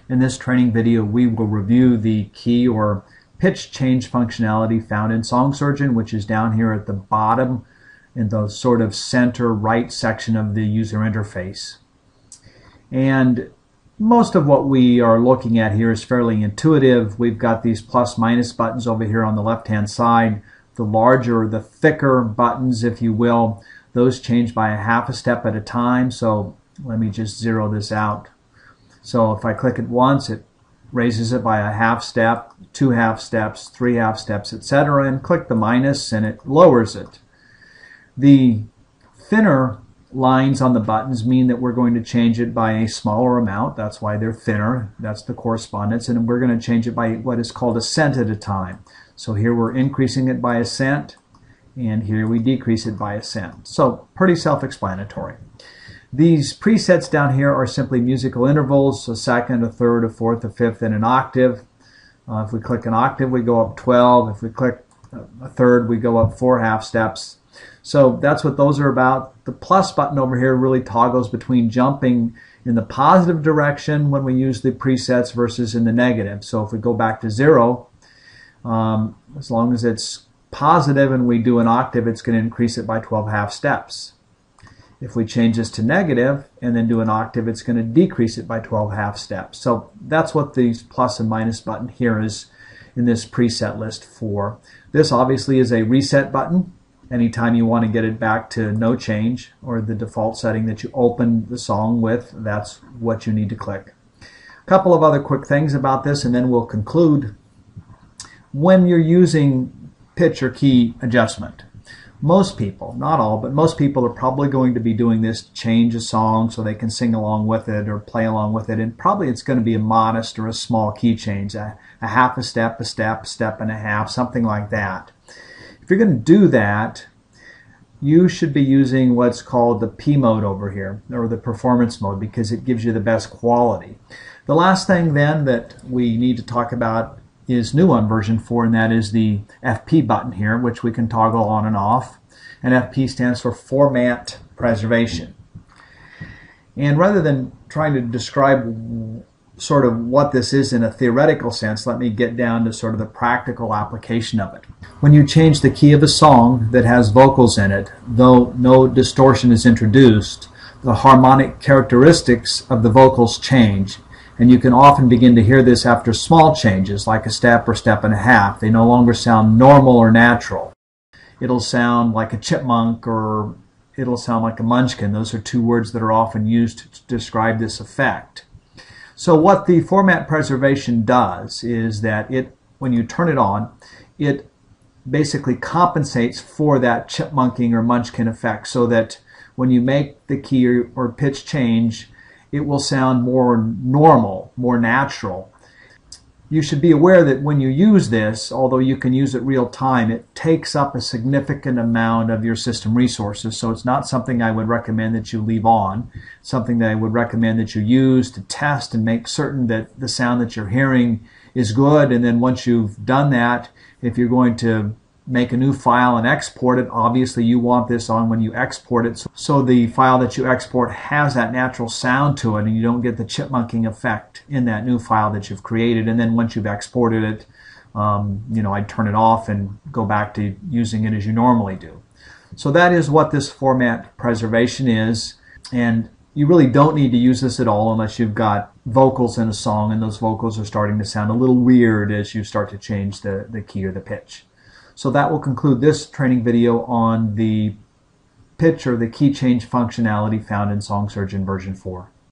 In this training video, we will review the key or pitch change functionality found in SongSurgeon, which is down here at the bottom in the sort of center right section of the user interface. And most of what we are looking at here is fairly intuitive. We've got these plus minus buttons over here on the left hand side. The larger, the thicker buttons, if you will, those change by a half a step at a time. So let me just zero this out. So if I click it once, it raises it by a half step, 2 half steps, 3 half steps, etc. And click the minus and it lowers it. The thinner lines on the buttons mean that we're going to change it by a smaller amount. That's why they're thinner. That's the correspondence. And we're going to change it by what is called a cent at a time. So here we're increasing it by a cent, and here we decrease it by a cent. So pretty self-explanatory. These presets down here are simply musical intervals, a second, a third, a fourth, a fifth, and an octave. If we click an octave, we go up 12. If we click a third, we go up 4 half steps. So that's what those are about. The plus button over here really toggles between jumping in the positive direction when we use the presets versus in the negative. So if we go back to 0, as long as it's positive and we do an octave, it's going to increase it by 12 half steps. If we change this to negative and then do an octave, it's going to decrease it by 12 half steps. So that's what the plus and minus button here is in this preset list for. This obviously is a reset button. Anytime you want to get it back to no change or the default setting that you opened the song with, that's what you need to click. A couple of other quick things about this and then we'll conclude. When you're using pitch or key adjustment, most people, not all, but most people are probably going to be doing this to change a song so they can sing along with it or play along with it, and probably it's going to be a modest or a small key change, a half a step, a step and a half, something like that. If you're going to do that, you should be using what's called the P mode over here, or the performance mode, because it gives you the best quality. The last thing then that we need to talk about is new on version 4, and that is the FP button here, which we can toggle on and off. And FP stands for Format Preservation. And rather than trying to describe sort of what this is in a theoretical sense, let me get down to sort of the practical application of it. When you change the key of a song that has vocals in it, though no distortion is introduced, the harmonic characteristics of the vocals change. And you can often begin to hear this after small changes, like a step or step and a half. They no longer sound normal or natural. It'll sound like a chipmunk or it'll sound like a munchkin. Those are two words that are often used to describe this effect. So what the format preservation does is that when you turn it on, it basically compensates for that chipmunking or munchkin effect, so that when you make the key or pitch change, it will sound more normal, more natural. You should be aware that when you use this, although you can use it real time, it takes up a significant amount of your system resources. So it's not something I would recommend that you leave on. It's something that I would recommend that you use to test and make certain that the sound that you're hearing is good. And then once you've done that, if you're going to make a new file and export it, obviously you want this on when you export it, so the file that you export has that natural sound to it and you don't get the chipmunking effect in that new file that you've created. And then once you've exported it, I'd turn it off and go back to using it as you normally do. So that is what this format preservation is, and you really don't need to use this at all unless you've got vocals in a song and those vocals are starting to sound a little weird as you start to change the key or the pitch. So that will conclude this training video on the pitch or the key change functionality found in SongSurgeon version 4.